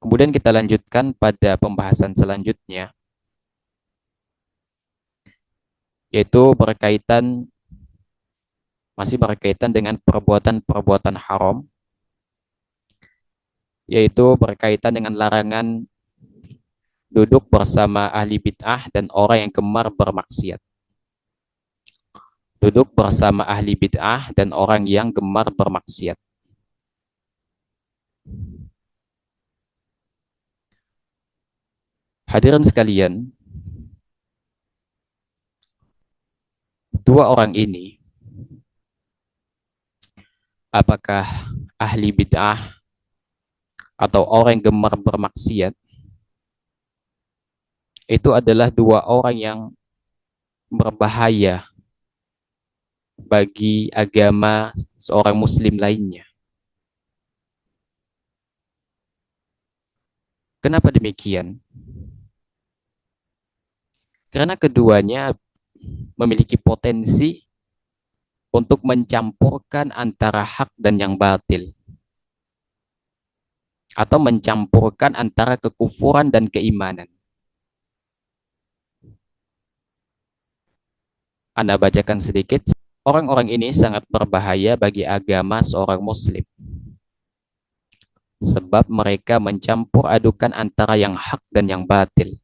Kemudian kita lanjutkan pada pembahasan selanjutnya, yaitu masih berkaitan dengan perbuatan-perbuatan haram, yaitu berkaitan dengan larangan duduk bersama ahli bid'ah dan orang yang gemar bermaksiat. Duduk bersama ahli bid'ah dan orang yang gemar bermaksiat. Hadirin sekalian, dua orang ini, apakah ahli bid'ah atau orang yang gemar bermaksiat, itu adalah dua orang yang berbahaya bagi agama seorang muslim lainnya. Kenapa demikian? Karena keduanya memiliki potensi untuk mencampurkan antara hak dan yang batil, atau mencampurkan antara kekufuran dan keimanan. Anda bacakan sedikit. Orang-orang ini sangat berbahaya bagi agama seorang muslim, sebab mereka mencampur adukan antara yang hak dan yang batil,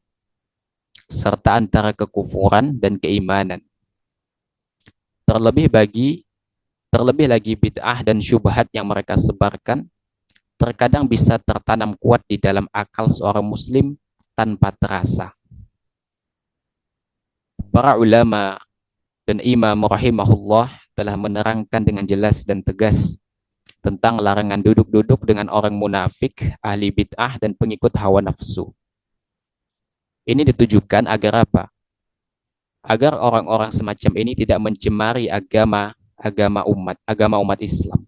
serta antara kekufuran dan keimanan. Terlebih terlebih lagi bid'ah dan syubhat yang mereka sebarkan terkadang bisa tertanam kuat di dalam akal seorang muslim tanpa terasa. Para ulama dan imam rahimahullah telah menerangkan dengan jelas dan tegas tentang larangan duduk-duduk dengan orang munafik, ahli bid'ah, dan pengikut hawa nafsu. Ini ditujukan agar apa? Agar orang-orang semacam ini tidak mencemari agama umat Islam.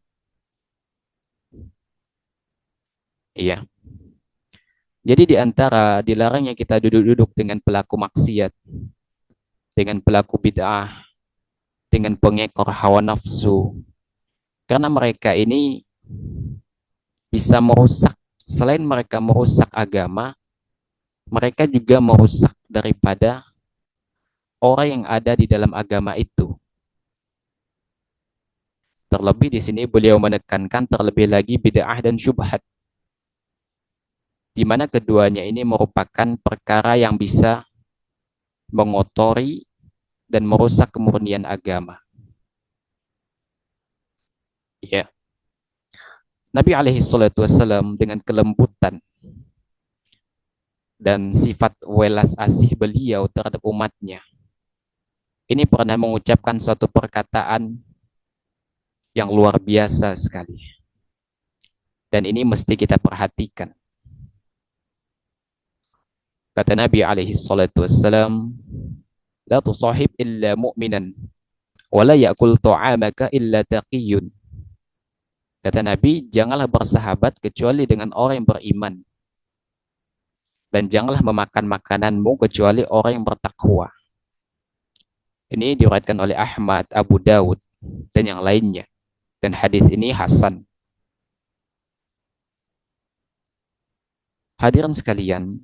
Iya. Jadi di antara dilarangnya kita duduk-duduk dengan pelaku maksiat, dengan pelaku bid'ah, dengan pengekor hawa nafsu, karena mereka ini bisa merusak, selain mereka merusak agama, mereka juga merusak daripada orang yang ada di dalam agama itu. Terlebih di sini beliau menekankan terlebih lagi bid'ah dan syubhat, di mana keduanya ini merupakan perkara yang bisa mengotori dan merusak kemurnian agama. Ya. Nabi alaihi salatu wassalam dengan kelembutan dan sifat welas asih beliau terhadap umatnya, ini pernah mengucapkan suatu perkataan yang luar biasa sekali. Dan ini mesti kita perhatikan. Kata Nabi alaihi salatu wassalam, la tusahib illa mu'minan, wa la ya'kul ta'amaka illa taqiyun. Kata Nabi, janganlah bersahabat kecuali dengan orang yang beriman. Dan janganlah memakan makananmu kecuali orang yang bertakwa. Ini diriwayatkan oleh Ahmad, Abu Dawud, dan yang lainnya. Dan hadis ini hasan. Hadirin sekalian,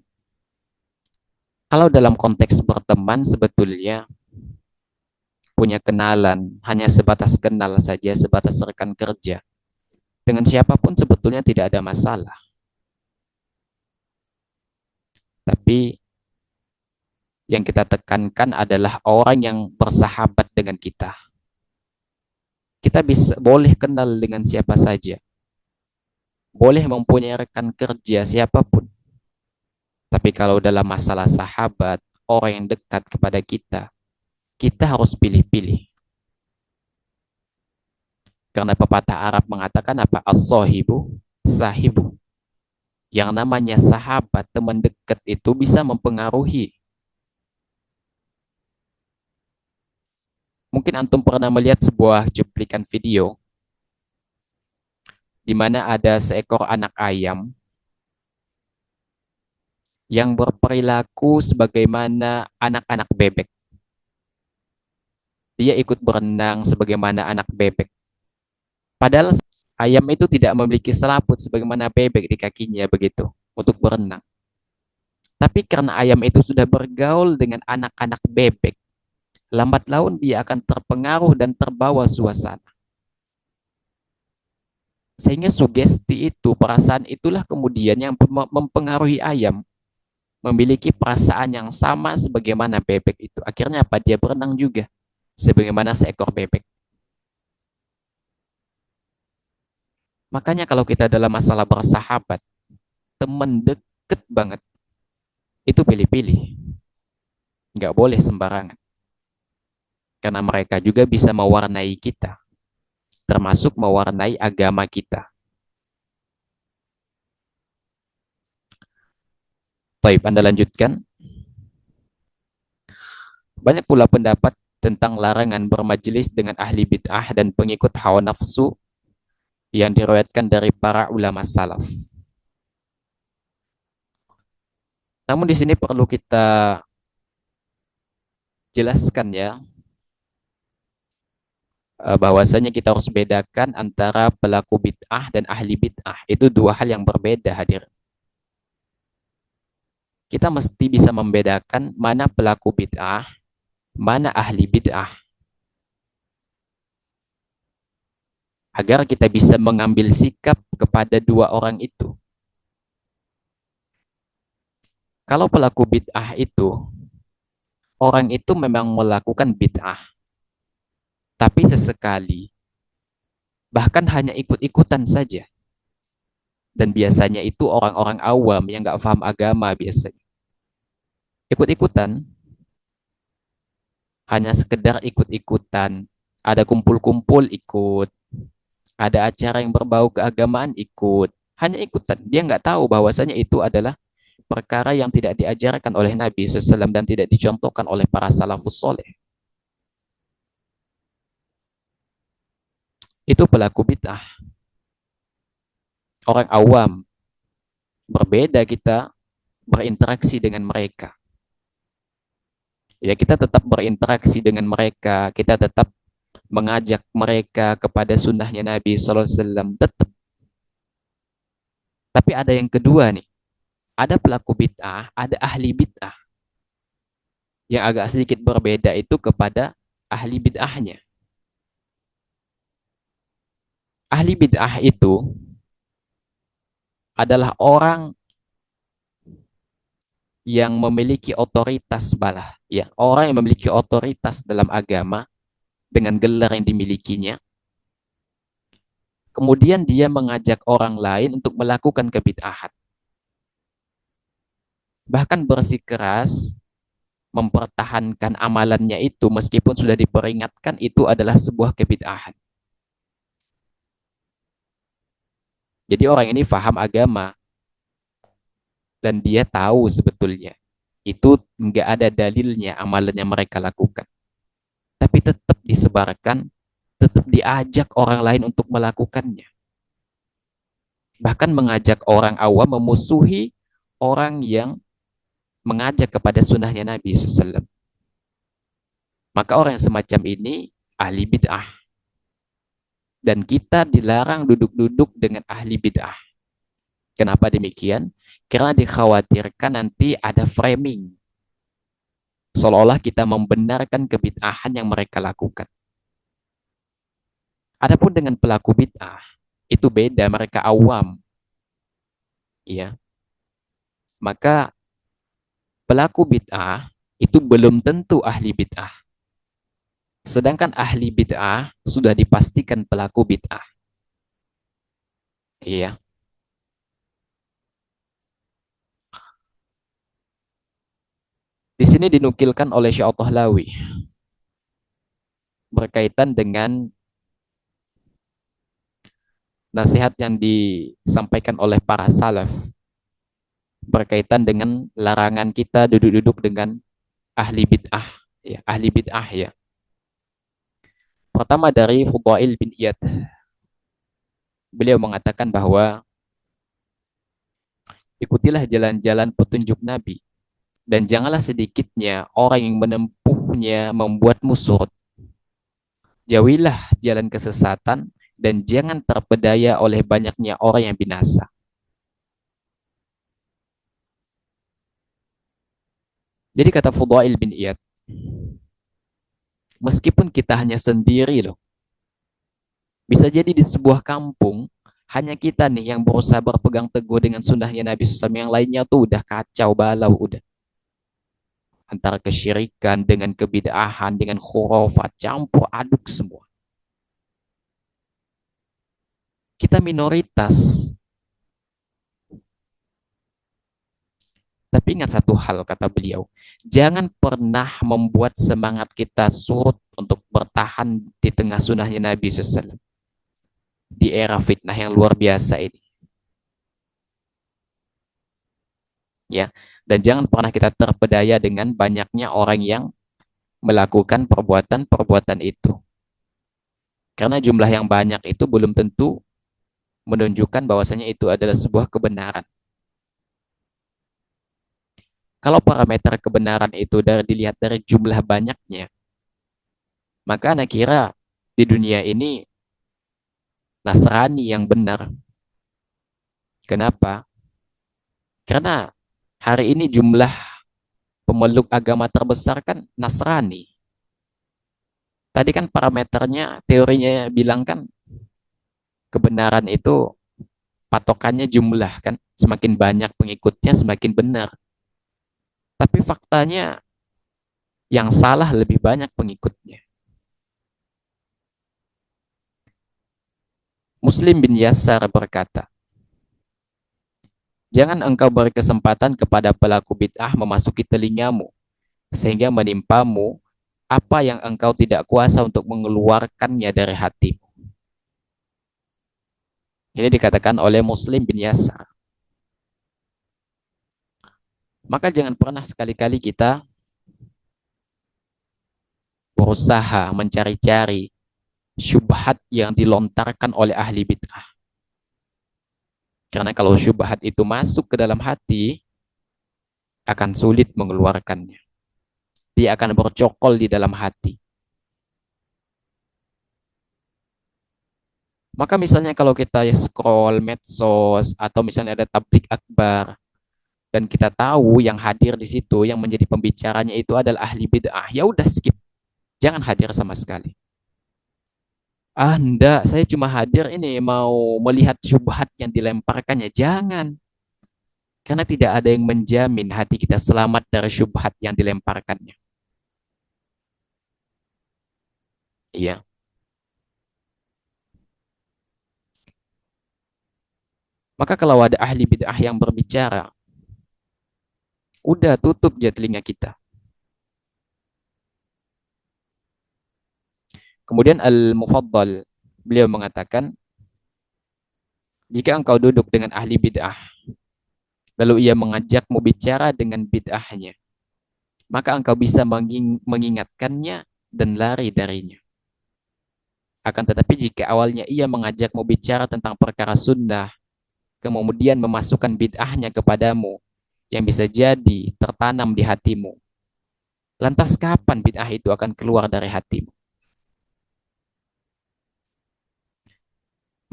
kalau dalam konteks berteman sebetulnya punya kenalan, hanya sebatas kenal saja, sebatas rekan kerja. Dengan siapapun sebetulnya tidak ada masalah. Tapi yang kita tekankan adalah orang yang bersahabat dengan kita. Kita boleh kenal dengan siapa saja. Boleh mempunyai rekan kerja siapapun. Tapi kalau dalam masalah sahabat, orang yang dekat kepada kita, kita harus pilih-pilih. Karena pepatah Arab mengatakan apa? As-sahibu sahibu. Yang namanya sahabat, teman dekat itu bisa mempengaruhi. Mungkin antum pernah melihat sebuah cuplikan video di mana ada seekor anak ayam yang berperilaku sebagaimana anak-anak bebek. Dia ikut berenang sebagaimana anak bebek. Padahal ayam itu tidak memiliki selaput sebagaimana bebek di kakinya begitu. untuk berenang. Tapi karena ayam itu sudah bergaul dengan anak-anak bebek, lambat laun dia akan terpengaruh dan terbawa suasana. Sehingga sugesti itu, perasaan itulah kemudian yang mempengaruhi ayam. Memiliki perasaan yang sama sebagaimana bebek itu. Akhirnya apa? Dia berenang juga. Sebagaimana seekor bebek. Makanya kalau kita dalam masalah bersahabat, teman deket banget, itu pilih-pilih. Nggak boleh sembarangan. Karena mereka juga bisa mewarnai kita. Termasuk mewarnai agama kita. Baik, Anda lanjutkan. Banyak pula pendapat tentang larangan bermajelis dengan ahli bid'ah dan pengikut hawa nafsu yang diriwayatkan dari para ulama salaf. Namun di sini perlu kita jelaskan ya, bahwasanya kita harus bedakan antara pelaku bid'ah dan ahli bid'ah. Itu dua hal yang berbeda, hadir. Kita mesti bisa membedakan mana pelaku bid'ah, mana ahli bid'ah. Agar kita bisa mengambil sikap kepada dua orang itu. Kalau pelaku bid'ah itu, orang itu memang melakukan bid'ah. Tapi sesekali, bahkan hanya ikut-ikutan saja. Dan biasanya itu orang-orang awam yang nggak paham agama biasanya. Ikut-ikutan, hanya sekedar ikut-ikutan. Ada kumpul-kumpul ikut, ada acara yang berbau keagamaan ikut. Hanya ikutan. Dia nggak tahu bahwasanya itu adalah perkara yang tidak diajarkan oleh Nabi SAW dan tidak dicontohkan oleh para salafus soleh. Itu pelaku bid'ah. Orang awam. Berbeda kita berinteraksi dengan mereka. Ya, kita tetap berinteraksi dengan mereka. Kita tetap mengajak mereka kepada sunnahnya Nabi SAW. Tetap. Tapi ada yang kedua nih. Ada pelaku bid'ah, ada ahli bid'ah. Yang agak sedikit berbeda itu kepada ahli bid'ahnya. Ahli bid'ah itu adalah orang yang memiliki otoritas balah, ya, orang yang memiliki otoritas dalam agama dengan gelar yang dimilikinya. Kemudian dia mengajak orang lain untuk melakukan kebid'ahan. Bahkan bersikeras mempertahankan amalannya itu meskipun sudah diperingatkan itu adalah sebuah kebid'ahan. Jadi orang ini faham agama dan dia tahu sebetulnya itu nggak ada dalilnya amalan yang mereka lakukan. Tapi tetap disebarkan, tetap diajak orang lain untuk melakukannya. Bahkan mengajak orang awam memusuhi orang yang mengajak kepada sunnahnya Nabi SAW. Maka orang yang semacam ini ahli bid'ah. Dan kita dilarang duduk-duduk dengan ahli bid'ah. Kenapa demikian? Karena dikhawatirkan nanti ada framing. Seolah-olah kita membenarkan kebid'ahan yang mereka lakukan. Adapun dengan pelaku bid'ah, itu beda, mereka awam. Ya. Maka pelaku bid'ah itu belum tentu ahli bid'ah. Sedangkan ahli bid'ah sudah dipastikan pelaku bid'ah. Iya. Di sini dinukilkan oleh Syekh Tahlawi berkaitan dengan nasihat yang disampaikan oleh para salaf berkaitan dengan larangan kita duduk-duduk dengan ahli bid'ah, ya, ahli bid'ah ya. Pertama dari Fudail bin Iyad. Beliau mengatakan bahwa ikutilah jalan-jalan petunjuk Nabi dan janganlah sedikitnya orang yang menempuhnya membuatmu surut. Jauhilah jalan kesesatan dan jangan terpedaya oleh banyaknya orang yang binasa. Jadi kata Fudail bin Iyad, meskipun kita hanya sendiri loh, bisa jadi di sebuah kampung, hanya kita nih yang berusaha berpegang teguh dengan sunnahnya Nabi SAW, yang lainnya tuh udah kacau balau, udah. Antara kesyirikan dengan kebid'ahan, dengan khurafat, campur aduk semua. Kita minoritas. Tapi ingat satu hal, kata beliau, jangan pernah membuat semangat kita surut untuk bertahan di tengah sunnahnya Nabi SAW. Di era fitnah yang luar biasa ini. Ya, dan jangan pernah kita terpedaya dengan banyaknya orang yang melakukan perbuatan-perbuatan itu. Karena jumlah yang banyak itu belum tentu menunjukkan bahwasanya itu adalah sebuah kebenaran. Kalau parameter kebenaran itu dilihat dari jumlah banyaknya, maka anak kira di dunia ini Nasrani yang benar. Kenapa? Karena hari ini jumlah pemeluk agama terbesar kan Nasrani. Tadi kan parameternya, teorinya bilang kan kebenaran itu patokannya jumlah kan. Semakin banyak pengikutnya semakin benar. Tapi faktanya yang salah lebih banyak pengikutnya. Muslim bin Yasar berkata, jangan engkau beri kesempatan kepada pelaku bid'ah memasuki telingamu, sehingga menimpamu apa yang engkau tidak kuasa untuk mengeluarkannya dari hatimu. Ini dikatakan oleh Muslim bin Yasar. Maka jangan pernah sekali-kali kita berusaha mencari-cari syubhat yang dilontarkan oleh ahli bid'ah. Karena kalau syubhat itu masuk ke dalam hati, akan sulit mengeluarkannya. Dia akan bercokol di dalam hati. Maka misalnya kalau kita scroll medsos atau misalnya ada tablik akbar dan kita tahu yang hadir di situ yang menjadi pembicaranya itu adalah ahli bid'ah, ya udah skip, jangan hadir sama sekali. Ah, enggak, saya cuma hadir ini mau melihat syubhat yang dilemparkannya. Jangan. Karena tidak ada yang menjamin hati kita selamat dari syubhat yang dilemparkannya. Iya. Maka kalau ada ahli bid'ah yang berbicara, udah tutup aja telinga kita. Kemudian Al-Mufaddal, beliau mengatakan, jika engkau duduk dengan ahli bid'ah, lalu ia mengajakmu bicara dengan bid'ahnya, maka engkau bisa mengingatkannya dan lari darinya. Akan tetapi jika awalnya ia mengajakmu bicara tentang perkara sunnah, kemudian memasukkan bid'ahnya kepadamu, yang bisa jadi tertanam di hatimu, lantas kapan bid'ah itu akan keluar dari hatimu?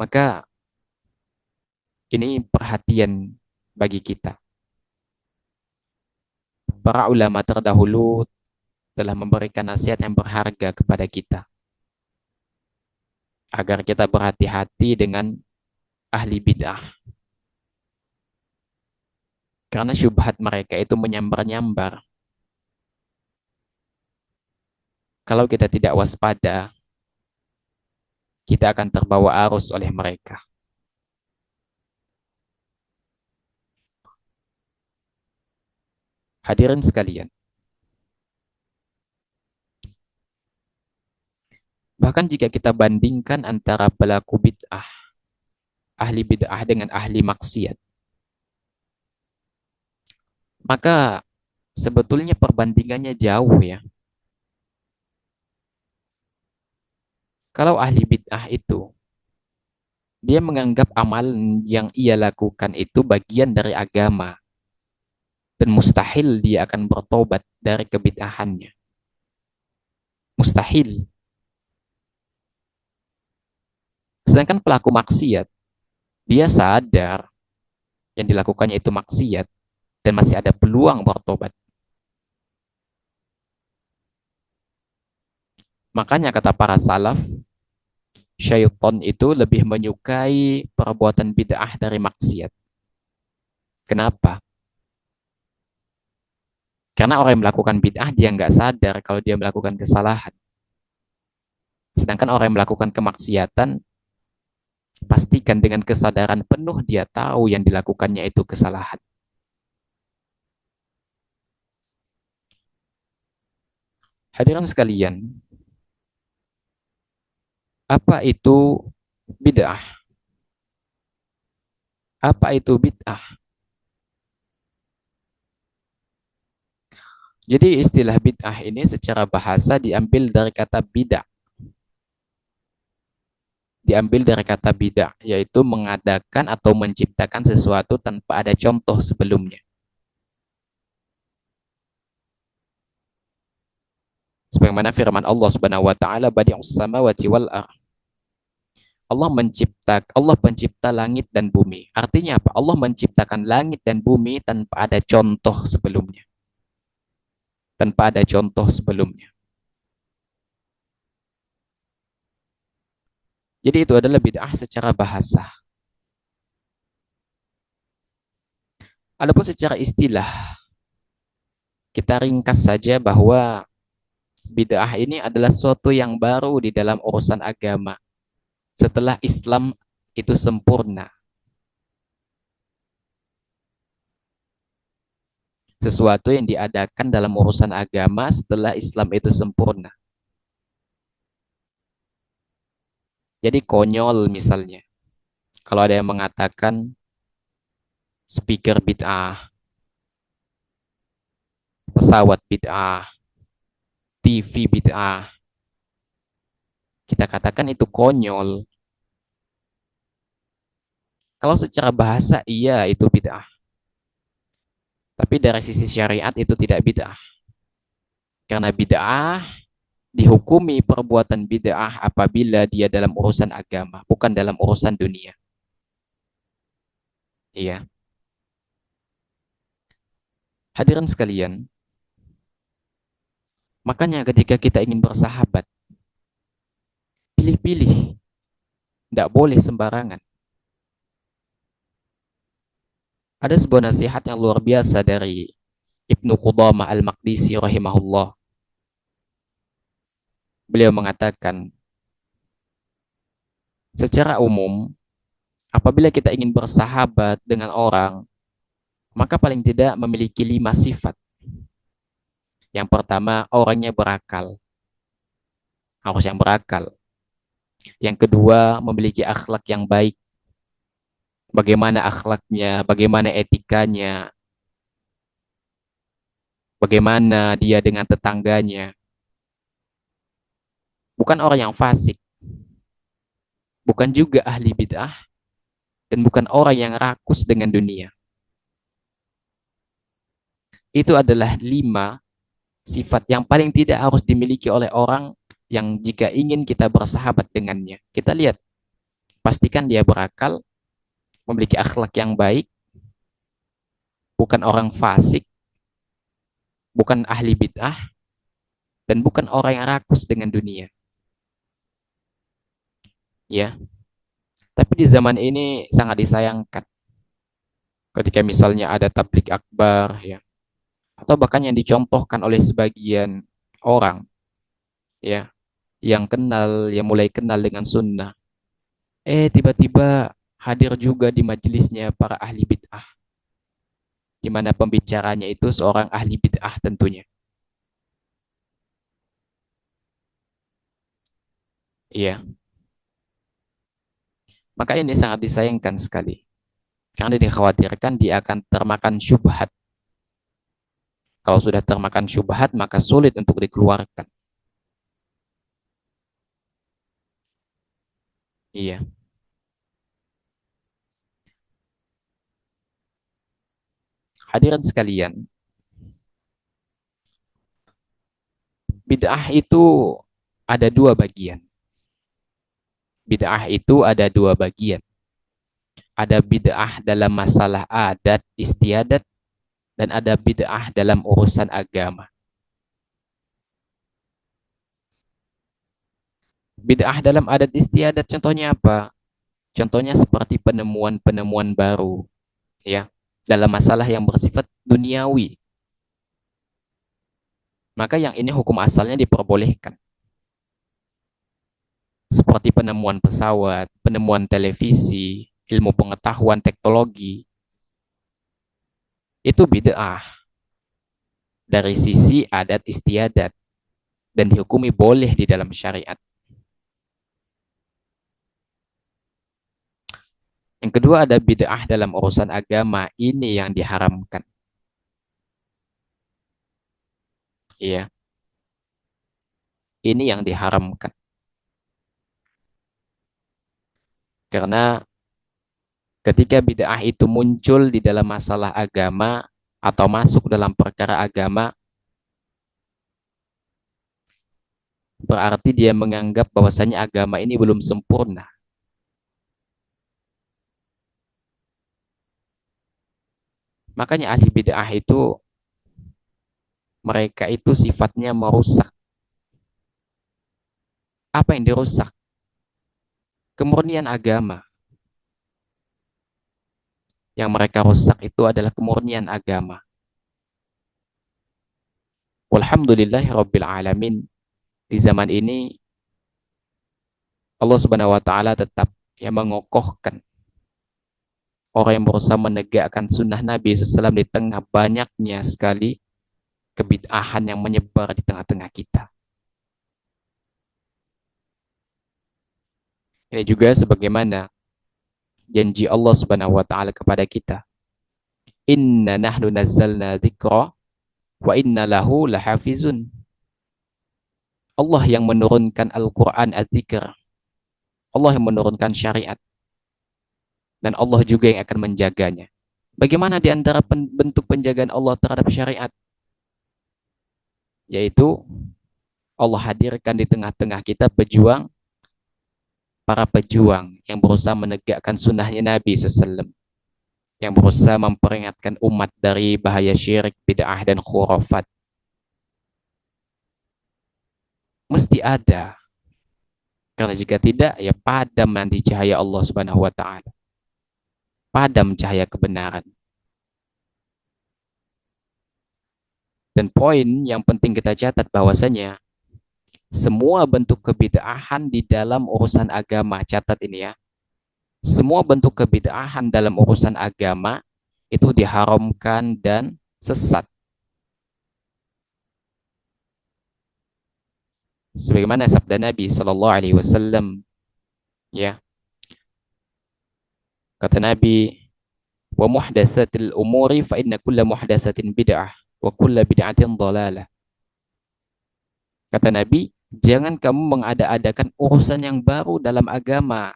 Maka ini perhatian bagi kita. Para ulama terdahulu telah memberikan nasihat yang berharga kepada kita agar kita berhati-hati dengan ahli bid'ah. Karena syubhat mereka itu menyambar-nyambar. Kalau kita tidak waspada, kita akan terbawa arus oleh mereka. Hadirin sekalian, bahkan jika kita bandingkan antara pelaku bid'ah, ahli bid'ah dengan ahli maksiat, maka sebetulnya perbandingannya jauh ya. Kalau ahli bid'ah itu, dia menganggap amalan yang ia lakukan itu bagian dari agama. Dan mustahil dia akan bertobat dari kebid'ahannya. Mustahil. Sedangkan pelaku maksiat, dia sadar yang dilakukannya itu maksiat dan masih ada peluang bertobat. Makanya kata para salaf, syaitan itu lebih menyukai perbuatan bid'ah dari maksiat. Kenapa? Karena orang yang melakukan bid'ah dia nggak sadar kalau dia melakukan kesalahan. Sedangkan orang yang melakukan kemaksiatan, pastikan dengan kesadaran penuh dia tahu yang dilakukannya itu kesalahan. Hadirin sekalian, apa itu bid'ah? Apa itu bid'ah? Jadi istilah bid'ah ini secara bahasa diambil dari kata bid'ah. Diambil dari kata bid'ah, yaitu mengadakan atau menciptakan sesuatu tanpa ada contoh sebelumnya. Sebagaimana firman Allah Subhanahu wa taala, "Badi'us samawati wal ardh." Allah pencipta langit dan bumi. Artinya apa? Allah menciptakan langit dan bumi tanpa ada contoh sebelumnya. Tanpa ada contoh sebelumnya. Jadi itu adalah bid'ah secara bahasa. Adapun secara istilah, kita ringkas saja bahwa bid'ah ini adalah suatu yang baru di dalam urusan agama. Setelah Islam itu sempurna. Sesuatu yang diadakan dalam urusan agama setelah Islam itu sempurna. Jadi konyol misalnya. Kalau ada yang mengatakan speaker bid'ah, pesawat bid'ah, TV bid'ah, kita katakan itu konyol. Kalau secara bahasa iya itu bid'ah. Tapi dari sisi syariat itu tidak bid'ah. Karena bid'ah dihukumi perbuatan bid'ah apabila dia dalam urusan agama, bukan dalam urusan dunia. Iya. Hadirin sekalian, makanya ketika kita ingin bersahabat, pilih-pilih. Tidak boleh sembarangan. Ada sebuah nasihat yang luar biasa dari Ibnu Qudamah Al-Maqdisi rahimahullah. Beliau mengatakan, secara umum, apabila kita ingin bersahabat dengan orang, maka paling tidak memiliki 5 sifat. Yang pertama, orangnya berakal. Harus yang berakal. Yang kedua, memiliki akhlak yang baik. Bagaimana akhlaknya, bagaimana etikanya, bagaimana dia dengan tetangganya. Bukan orang yang fasik, bukan juga ahli bid'ah, dan bukan orang yang rakus dengan dunia. Itu adalah 5 sifat yang paling tidak harus dimiliki oleh orang yang jika ingin kita bersahabat dengannya. Kita lihat, pastikan dia berakal, memiliki akhlak yang baik, bukan orang fasik, bukan ahli bid'ah, dan bukan orang yang rakus dengan dunia. Ya, tapi di zaman ini sangat disayangkan ketika misalnya ada tablik akbar, ya, atau bahkan yang dicontohkan oleh sebagian orang, ya, yang kenal, yang mulai kenal dengan sunnah, tiba-tiba hadir juga di majelisnya para ahli bid'ah, di mana pembicaranya itu seorang ahli bid'ah tentunya. Iya, maka ini sangat disayangkan sekali. Karena dikhawatirkan dia akan termakan syubhat. Kalau sudah termakan syubhat, maka sulit untuk dikeluarkan. Iya. Hadirin sekalian, bid'ah itu ada 2 bagian. Bid'ah itu ada 2 bagian. Ada bid'ah dalam masalah adat istiadat dan ada bid'ah dalam urusan agama. Bid'ah dalam adat istiadat contohnya apa? Contohnya seperti penemuan-penemuan baru, ya, dalam masalah yang bersifat duniawi. Maka yang ini hukum asalnya diperbolehkan. Seperti penemuan pesawat, penemuan televisi, ilmu pengetahuan teknologi, itu bid'ah dari sisi adat istiadat dan dihukumi boleh di dalam syariat. Yang kedua ada bid'ah dalam urusan agama, ini yang diharamkan. Iya, ini yang diharamkan. Karena ketika bid'ah itu muncul di dalam masalah agama atau masuk dalam perkara agama, berarti dia menganggap bahwasanya agama ini belum sempurna. Makanya ahli bid'ah itu mereka itu sifatnya merusak. Apa yang dirusak? Kemurnian agama. Yang mereka rusak itu adalah kemurnian agama. Walhamdulillahi Rabbil Alamin. Di zaman ini Allah Subhanahu wa taala tetap yang mengokohkan orang yang berusaha menegakkan sunnah Nabi SAW di tengah banyaknya sekali kebid'ahan yang menyebar di tengah-tengah kita. Ini juga sebagaimana janji Allah Subhanahu wa taala kepada kita. Inna nahnu nazzalna dzikra wa inna lahu lahafizun. Allah yang menurunkan Al-Qur'an adzikr. Allah yang menurunkan syariat dan Allah juga yang akan menjaganya. Bagaimana di antara bentuk penjagaan Allah terhadap syariat? Yaitu Allah hadirkan di tengah-tengah kita para pejuang yang berusaha menegakkan sunnahnya Nabi SAW, yang berusaha memperingatkan umat dari bahaya syirik, bid'ah, dan khurafat. Mesti ada. Karena jika tidak, ya padam nanti cahaya Allah Subhanahu wa taala. Padam cahaya kebenaran. Dan poin yang penting kita catat bahwasanya semua bentuk kebid'ahan di dalam urusan agama, catat ini ya. Semua bentuk kebid'ahan dalam urusan agama itu diharamkan dan sesat. Sebagaimana sabda Nabi Shallallahu Alaihi Wasallam, ya, kata Nabi, wa muhdatsatil umuri fa inna kulla muhdatsatin bid'ah wa kulla bid'atin dhalalah. Kata Nabi, jangan kamu mengada-adakan urusan yang baru dalam agama.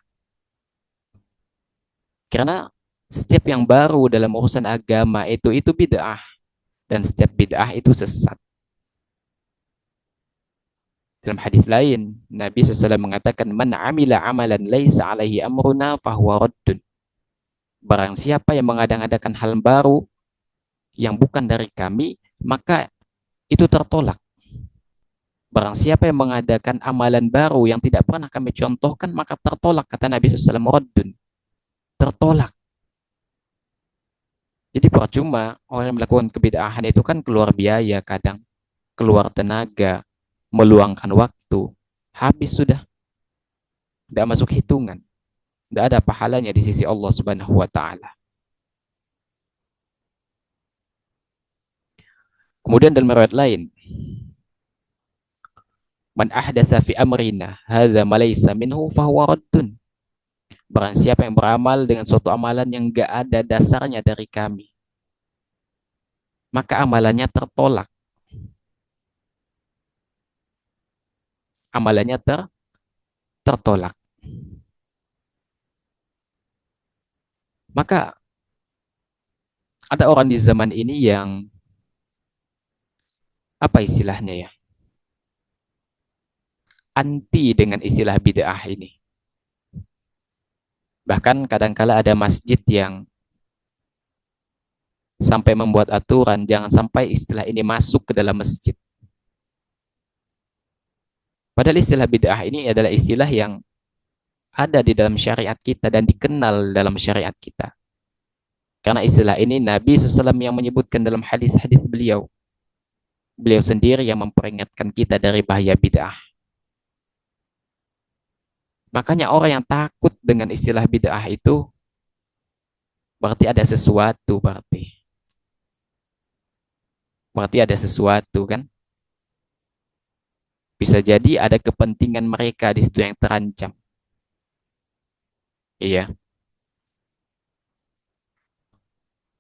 Karena setiap yang baru dalam urusan agama itu bid'ah dan setiap bid'ah itu sesat. Dalam hadis lain, Nabi SAW mengatakan, "Man amila amalan laisa alaihi amruna fahuwa raddun." Barang siapa yang mengada-adakan hal baru yang bukan dari kami, maka itu tertolak. Barang siapa yang mengadakan amalan baru yang tidak pernah kami contohkan, maka tertolak, kata Nabi SAW, raddun. Tertolak. Jadi percuma orang yang melakukan kebid'ahan itu kan keluar biaya kadang, keluar tenaga, meluangkan waktu, habis sudah, tidak masuk hitungan, tidak ada pahalanya di sisi Allah Subhanahu wa taala. Kemudian dalam riwayat lain, man ahdatsa fi amrina hadza ma laysa minhu fahuwa raddun. Barang siapa yang beramal dengan suatu amalan yang enggak ada dasarnya dari kami, maka amalannya tertolak. Amalannya tertolak. Maka ada orang di zaman ini yang apa istilahnya ya? Anti dengan istilah bid'ah ini. Bahkan kadangkala ada masjid yang sampai membuat aturan jangan sampai istilah ini masuk ke dalam masjid. Padahal istilah bid'ah ini adalah istilah yang ada di dalam syariat kita dan dikenal dalam syariat kita. Karena istilah ini Nabi SAW yang menyebutkan dalam hadis-hadis beliau. Beliau sendiri yang memperingatkan kita dari bahaya bid'ah. Makanya orang yang takut dengan istilah bid'ah itu berarti ada sesuatu berarti. Berarti ada sesuatu kan? Bisa jadi ada kepentingan mereka di situ yang terancam. Iya.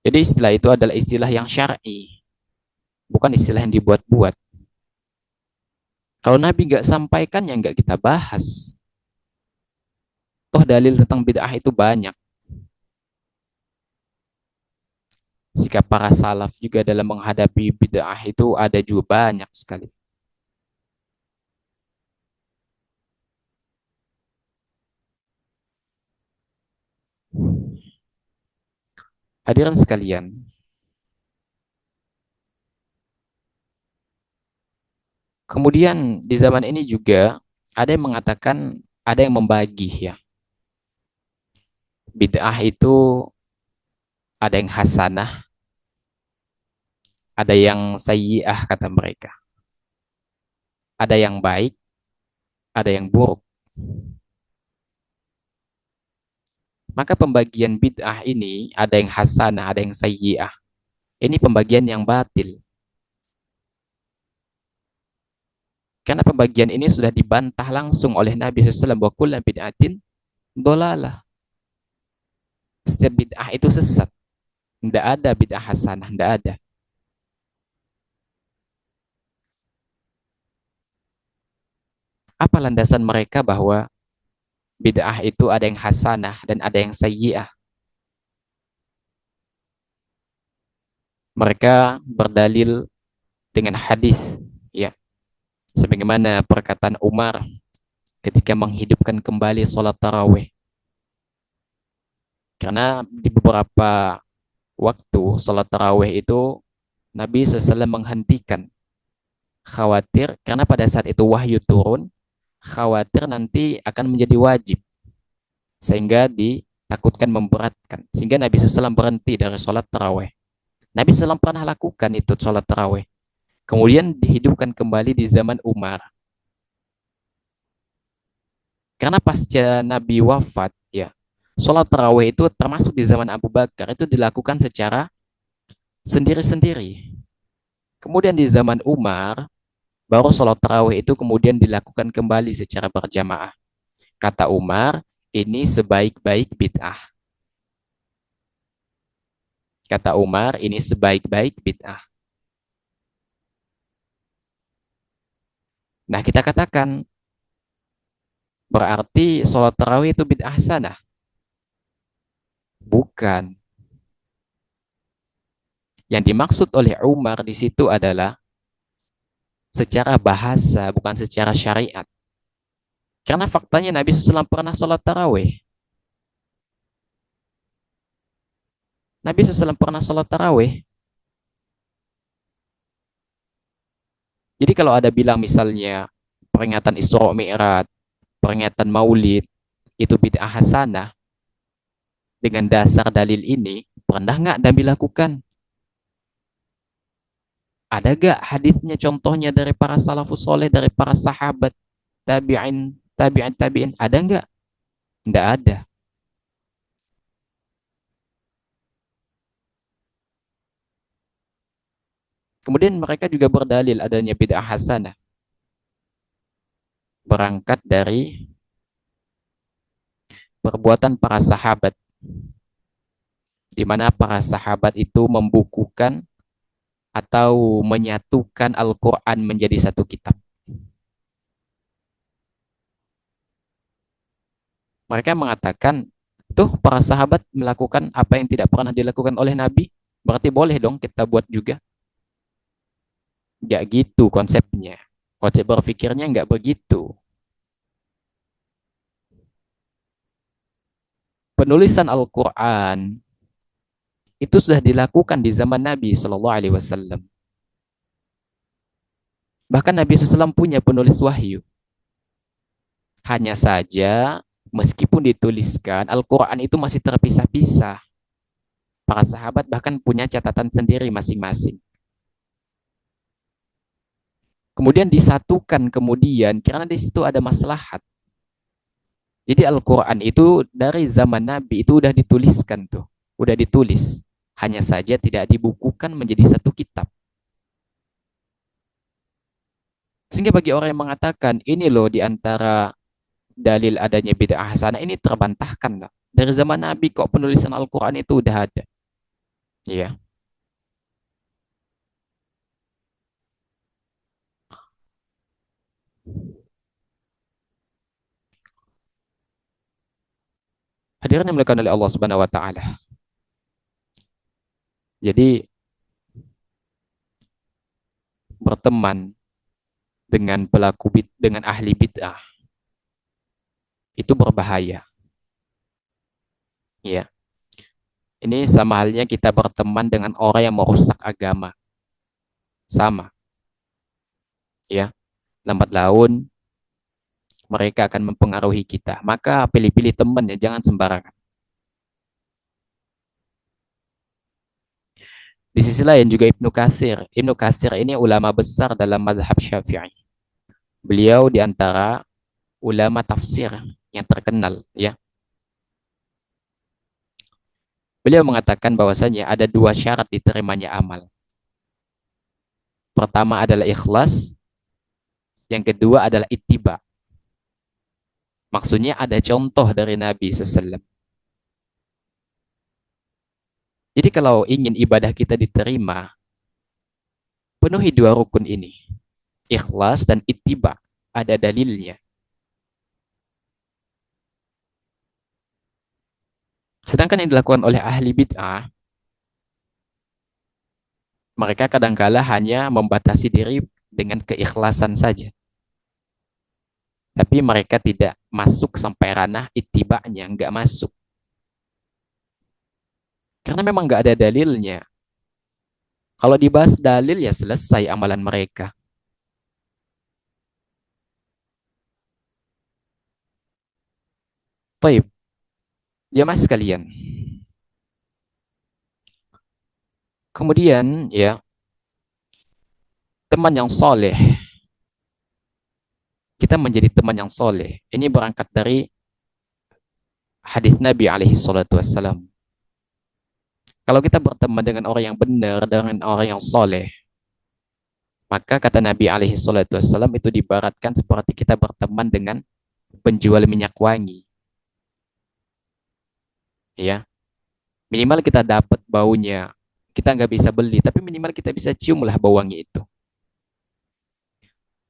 Jadi istilah itu adalah istilah yang syar'i, bukan istilah yang dibuat-buat. Kalau Nabi nggak sampaikan ya nggak kita bahas. Toh dalil tentang bid'ah itu banyak. Sikap para salaf juga dalam menghadapi bid'ah itu ada juga banyak sekali. Hadirin sekalian, kemudian di zaman ini juga ada yang mengatakan, ada yang membagi ya. Bid'ah itu ada yang hasanah, ada yang sayyi'ah kata mereka. Ada yang baik, ada yang buruk. Maka pembagian bid'ah ini ada yang hasanah, ada yang sayyi'ah. Ini pembagian yang batil. Karena pembagian ini sudah dibantah langsung oleh Nabi SAW bahwa kullu bid'atin dolalah. Setiap bid'ah itu sesat. Tidak ada bid'ah hasanah, tidak ada. Apa landasan mereka bahwa bid'ah itu ada yang hasanah dan ada yang sayyi'ah? Mereka berdalil dengan hadis, ya. Sebagaimana perkataan Umar ketika menghidupkan kembali sholat tarawih. Karena di beberapa waktu sholat tarawih itu Nabi SAW menghentikan, khawatir karena pada saat itu wahyu turun, khawatir nanti akan menjadi wajib sehingga ditakutkan memberatkan, sehingga Nabi SAW berhenti dari sholat tarawih. Nabi SAW pernah lakukan itu sholat tarawih, kemudian dihidupkan kembali di zaman Umar. Karena pasca Nabi wafat, ya, sholat tarawih itu termasuk di zaman Abu Bakar itu dilakukan secara sendiri-sendiri. Kemudian di zaman Umar, baru sholat tarawih itu kemudian dilakukan kembali secara berjamaah. Kata Umar, ini sebaik-baik bid'ah. Kata Umar, ini sebaik-baik bid'ah. Nah, kita katakan, berarti sholat tarawih itu bid'ah sana? Bukan. Yang dimaksud oleh Umar di situ adalah secara bahasa, bukan secara syariat. Karena faktanya Nabi SAW pernah sholat tarawih. Nabi SAW pernah sholat tarawih. Jadi kalau ada bilang misalnya peringatan Isra Mi'raj, peringatan Maulid, itu bid'ah hasanah, dengan dasar dalil ini, pernah nggak Nabi lakukan? Ada gak hadisnya contohnya dari para salafus soleh, dari para sahabat, tabi'in, tabi'in, ada nggak? Nggak ada. Kemudian mereka juga berdalil adanya bid'ah hasanah. Berangkat dari perbuatan para sahabat, di mana para sahabat itu membukukan atau menyatukan Al-Quran menjadi satu kitab. Mereka mengatakan, tuh para sahabat melakukan apa yang tidak pernah dilakukan oleh Nabi, berarti boleh dong kita buat juga. Nggak gitu konsepnya. Konsep berpikirnya nggak begitu. Penulisan Al-Quran itu sudah dilakukan di zaman Nabi Shallallahu Alaihi Wasallam. Bahkan Nabi SAW punya penulis wahyu. Hanya saja, meskipun dituliskan, Al-Quran itu masih terpisah-pisah. Para sahabat bahkan punya catatan sendiri masing-masing. Kemudian disatukan kemudian, karena di situ ada maslahat. Jadi Al-Quran itu dari zaman Nabi itu udah dituliskan tuh. Udah ditulis. Hanya saja tidak dibukukan menjadi satu kitab. Sehingga bagi orang yang mengatakan, ini loh di antara dalil adanya bid'ah hasanah, ini terbantahkan lah. Dari zaman Nabi kok penulisan Al-Quran itu udah ada. Iya. Hadirin yang dimuliakan oleh Allah Subhanahu wa taala. Jadi berteman dengan dengan ahli bid'ah itu berbahaya. Ya, ini sama halnya kita berteman dengan orang yang merusak agama. Sama, ya. Lambat laun mereka akan mempengaruhi kita. Maka pilih-pilih teman ya, jangan sembarangan. Di sisi lain juga Ibnu Katsir. Ibnu Katsir ini ulama besar dalam mazhab Syafi'i. Beliau di antara ulama tafsir yang terkenal, ya. Beliau mengatakan bahwasanya ada dua syarat diterimanya amal. Pertama adalah ikhlas, yang kedua adalah ittiba. Maksudnya ada contoh dari Nabi SAW. Jadi kalau ingin ibadah kita diterima, penuhi dua rukun ini. Ikhlas dan ittiba. Ada dalilnya. Sedangkan yang dilakukan oleh ahli bid'ah, mereka kadangkala hanya membatasi diri dengan keikhlasan saja. Tapi mereka tidak masuk sampai ranah ittiba'nya, nggak masuk. Karena memang nggak ada dalilnya. Kalau dibahas dalil ya selesai amalan mereka. Taib, jamaah sekalian. Kemudian ya, teman yang soleh, kita menjadi teman yang soleh. Ini berangkat dari hadis Nabi alaihi salatu wassalam. Kalau kita berteman dengan orang yang benar, dengan orang yang soleh, maka kata Nabi alaihi salatu wassalam itu dibaratkan seperti kita berteman dengan penjual minyak wangi. Ya, minimal kita dapat baunya. Kita nggak bisa beli, tapi minimal kita bisa ciumlah bau wangi itu.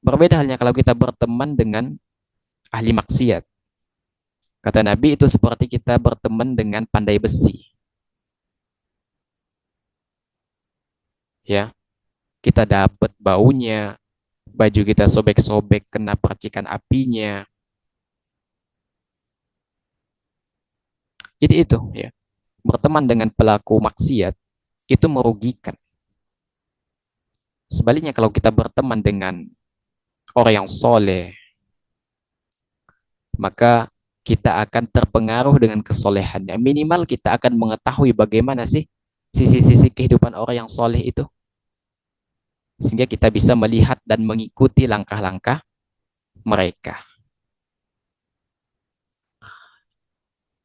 Berbeda halnya kalau kita berteman dengan ahli maksiat. Kata Nabi itu seperti kita berteman dengan pandai besi. Ya, kita dapat baunya, baju kita sobek-sobek kena percikan apinya. Jadi itu ya, berteman dengan pelaku maksiat itu merugikan. Sebaliknya kalau kita berteman dengan orang yang soleh, maka kita akan terpengaruh dengan kesolehannya. Minimal kita akan mengetahui bagaimana sih sisi-sisi kehidupan orang yang soleh itu. Sehingga kita bisa melihat dan mengikuti langkah-langkah mereka.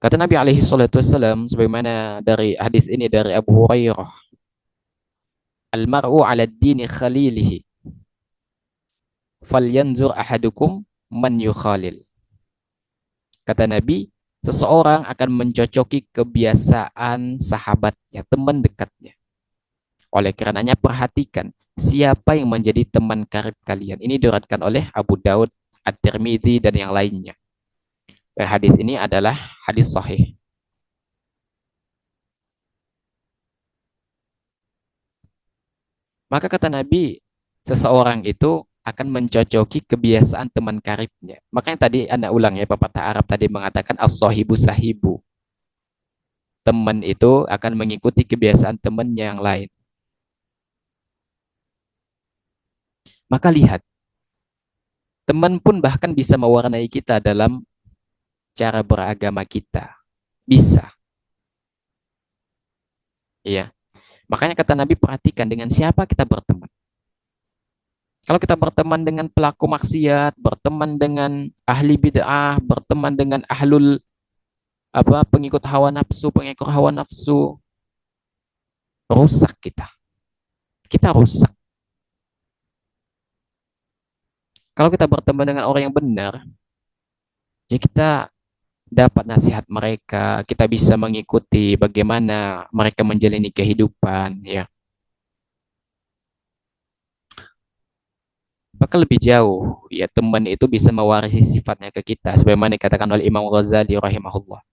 Kata Nabi alaihi salatu wassalam, sebagaimana dari hadis ini dari Abu Hurairah, Al-mar'u ala dini khalilihi, falyanzur ahadukum man yukhalil. Kata Nabi, seseorang akan mencocoki kebiasaan sahabatnya, teman dekatnya. Oleh karenanya perhatikan siapa yang menjadi teman karib kalian. Ini diriwayatkan oleh Abu Daud, At-Tirmidzi dan yang lainnya. Dan hadis ini adalah hadis sahih. Maka kata Nabi, seseorang itu akan mencocoki kebiasaan teman karibnya. Makanya tadi Anda ulang ya, pepatah Arab tadi mengatakan as-sahibu sahibu. Teman itu akan mengikuti kebiasaan temannya yang lain. Maka lihat, Teman pun bahkan bisa mewarnai kita dalam cara beragama kita. Bisa, ya. Makanya kata Nabi, perhatikan dengan siapa kita berteman. Kalau kita berteman dengan pelaku maksiat, berteman dengan ahli bid'ah, berteman dengan ahlul pengikut hawa nafsu, pengikut hawa nafsu, rusak kita. Kita rusak. Kalau kita berteman dengan orang yang benar, ya kita dapat nasihat mereka, kita bisa mengikuti bagaimana mereka menjalani kehidupan, ya. Bahkan lebih jauh, ya teman itu bisa mewarisi sifatnya ke kita, sebagaimana dikatakan oleh Imam Ghazali rahimahullah.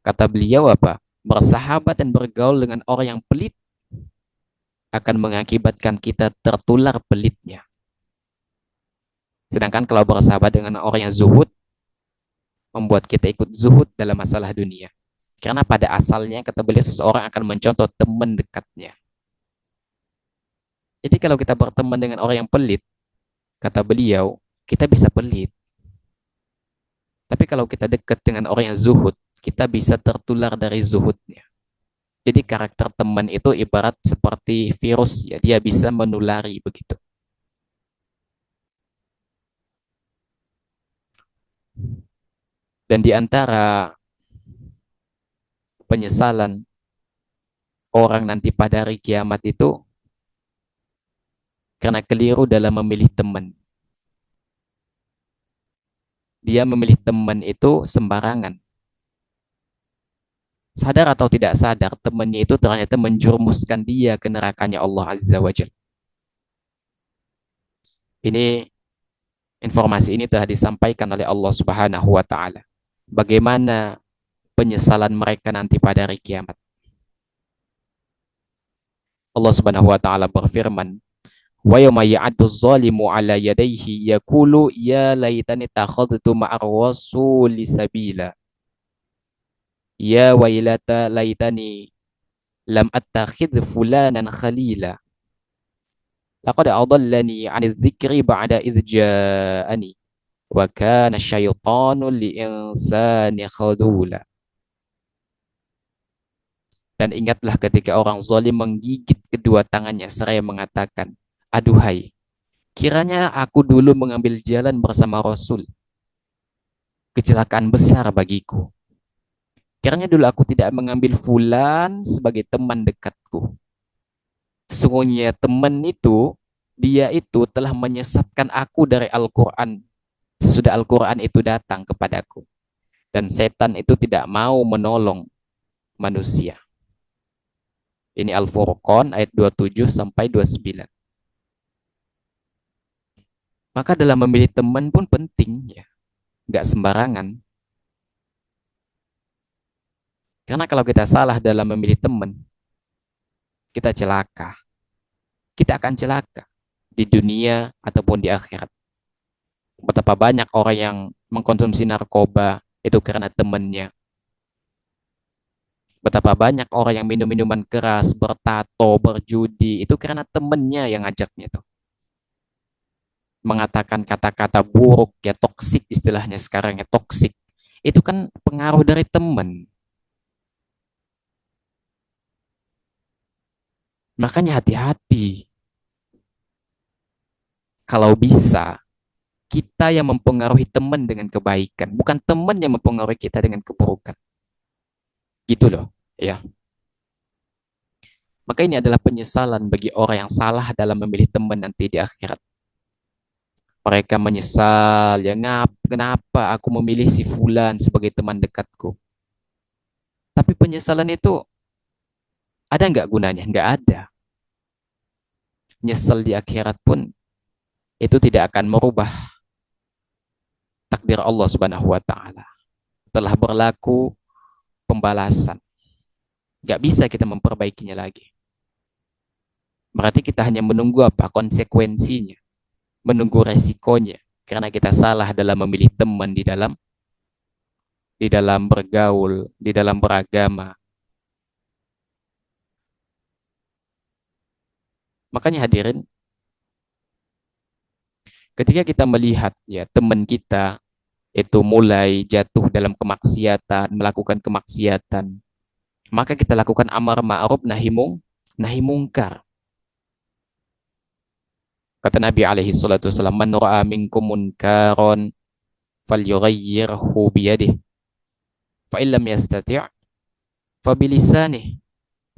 Kata beliau apa? Bersahabat dan bergaul dengan orang yang pelit akan mengakibatkan kita tertular pelitnya. Sedangkan kalau bersahabat dengan orang yang zuhud, membuat kita ikut zuhud dalam masalah dunia. Karena pada asalnya kata beliau seseorang akan mencontoh teman dekatnya. Jadi kalau kita berteman dengan orang yang pelit, kata beliau, kita bisa pelit. Tapi kalau kita dekat dengan orang yang zuhud, kita bisa tertular dari zuhudnya. Jadi karakter teman itu ibarat seperti virus ya, dia bisa menulari begitu. Dan di antara penyesalan orang nanti pada hari kiamat itu karena keliru dalam memilih teman. Dia memilih teman itu sembarangan. Sadar atau tidak sadar, temannya itu ternyata menjurumuskan dia ke nerakanya Allah Azza wa Jalla. Ini informasi ini telah disampaikan oleh Allah Subhanahu wa taala. Bagaimana penyesalan mereka nanti pada hari kiamat. Allah Subhanahu wa taala berfirman, "Wa yawma ya'addu adh-dhalimu 'ala yadayhi yaqulu ya laitani takhadhtu ma'ar rasuli sabila. Ya wailata laitani lam attakhidh fulanan khalila. Laqad adallani 'anil dzikri ba'da idh ja'ani wa kana asyaitanu lil-insani khadula." Dan ingatlah ketika orang zalim menggigit kedua tangannya seraya mengatakan, "Aduhai, kiranya aku dulu mengambil jalan bersama Rasul. Kecelakaan besar bagiku. Kiranya dulu aku tidak mengambil fulan sebagai teman dekatku. Sesungguhnya teman itu, dia itu telah menyesatkan aku dari Al-Quran. Sesudah Al-Quran itu datang kepadaku. Dan setan itu tidak mau menolong manusia." Ini Al-Furqan ayat 27 sampai 29. Maka dalam memilih teman pun penting ya, nggak sembarangan. Karena kalau kita salah dalam memilih teman, kita celaka. Kita akan celaka di dunia ataupun di akhirat. Betapa banyak orang yang mengkonsumsi narkoba itu karena temannya. Betapa banyak orang yang minum minuman keras, bertato, berjudi, itu karena temannya yang ngajaknya tuh. Mengatakan kata-kata buruk, ya toksik istilahnya sekarang ya toksik. Itu kan pengaruh dari teman. Makanya hati-hati. Kalau bisa, kita yang mempengaruhi teman dengan kebaikan, bukan teman yang mempengaruhi kita dengan keburukan. Gitu loh, ya. Maka ini adalah penyesalan bagi orang yang salah dalam memilih teman nanti di akhirat. Mereka menyesal, ya kenapa aku memilih si Fulan sebagai teman dekatku. Tapi penyesalan itu ada nggak gunanya? Nggak ada. Nyesel di akhirat pun itu tidak akan merubah takdir Allah Subhanahu wa taala. Telah berlaku pembalasan. Nggak bisa kita memperbaikinya lagi. Berarti kita hanya menunggu apa? Konsekuensinya. Menunggu resikonya. Karena kita salah dalam memilih teman di dalam bergaul, di dalam beragama. Makanya hadirin, Ketika kita melihat ya teman kita itu mulai jatuh dalam kemaksiatan, melakukan kemaksiatan, maka kita lakukan amar ma'ruf nahi mungkar. Kata Nabi alaihi salatu wasallam, "Man ra'a minkum munkaron falyughayyirhu biyadihi, fa illam yastati' fa bilisanihi,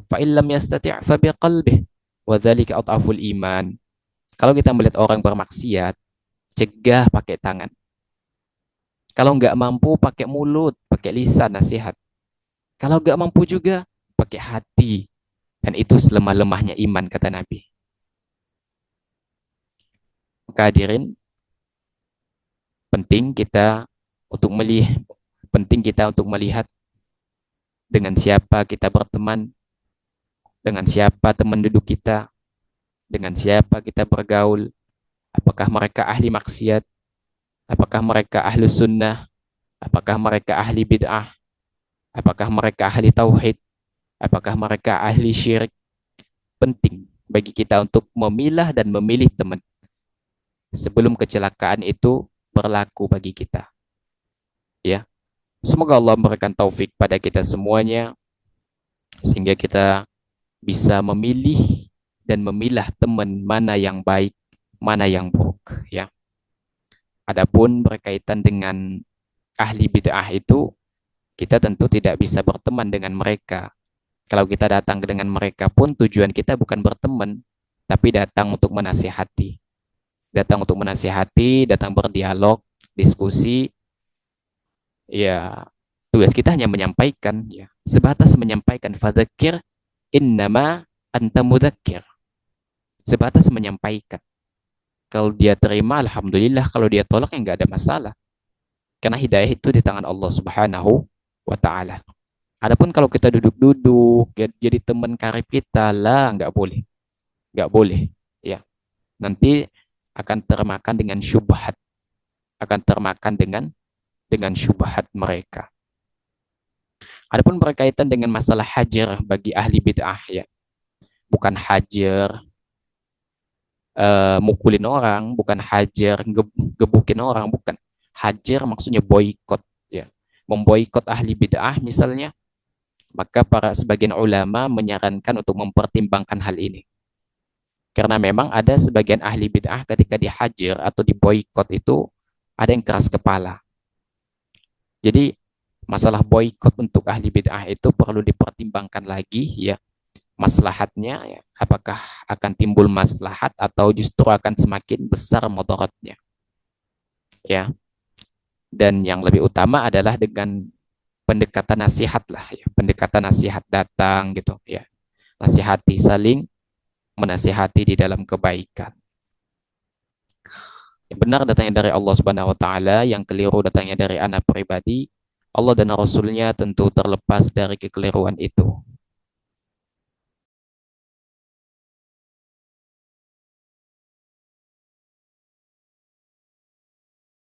fa illam yastati' fa biqalbihi, wa dzalika adhaful iman." Kalau kita melihat orang bermaksiat, cegah pakai tangan. Kalau nggak mampu pakai mulut, pakai lisan nasihat. Kalau nggak mampu juga pakai hati. Dan itu selemah-lemahnya iman kata Nabi. Maka hadirin, penting kita untuk melihat penting kita untuk melihat dengan siapa kita berteman, dengan siapa teman duduk kita, dengan siapa kita bergaul, apakah mereka ahli maksiat, apakah mereka ahli sunnah, apakah mereka ahli bid'ah, apakah mereka ahli tauhid, apakah mereka ahli syirik. Penting bagi kita untuk memilah dan memilih teman sebelum kecelakaan itu berlaku bagi kita. Ya, semoga Allah memberikan taufik pada kita semuanya sehingga kita bisa memilih dan memilah teman mana yang baik, mana yang buruk. Ya, adapun berkaitan dengan ahli bid'ah itu, kita tentu tidak bisa berteman dengan mereka. Kalau kita datang dengan mereka pun tujuan kita bukan berteman, tapi datang untuk menasihati. Datang untuk menasihati, datang berdialog, diskusi. Ya, tugas kita hanya menyampaikan, ya. Sebatas menyampaikan, fadzakir innama anta mudzakir. Sebatas menyampaikan. Kalau dia terima, alhamdulillah. Kalau dia tolak, ya nggak ada masalah. Karena hidayah itu di tangan Allah Subhanahu wa Ta'ala. Adapun kalau kita duduk-duduk, ya, jadi teman karib kita lah, nggak boleh, nggak boleh, ya. Nanti akan termakan dengan syubhat, akan termakan dengan syubhat mereka. Adapun berkaitan dengan masalah hajar bagi ahli bid'ah, ya, bukan hajar mukulin orang, bukan hajar gebukin orang, bukan. Hajar maksudnya boykot, ya, memboykot ahli bid'ah misalnya. Maka para sebagian ulama menyarankan untuk mempertimbangkan hal ini. Karena memang ada sebagian ahli bid'ah ketika dihajar atau diboykot itu ada yang keras kepala. Jadi masalah boykot untuk ahli bid'ah itu perlu dipertimbangkan lagi, ya, maslahatnya, ya, apakah akan timbul maslahat atau justru akan semakin besar mudaratnya, ya. Dan yang lebih utama adalah dengan pendekatan nasihat lah, ya, pendekatan nasihat datang gitu, ya, nasihati, saling menasihati di dalam kebaikan. Yang benar datangnya dari Allah Subhanahu wa Ta'ala, yang keliru datangnya dari anak pribadi. Allah dan Rasulnya tentu terlepas dari kekeliruan itu.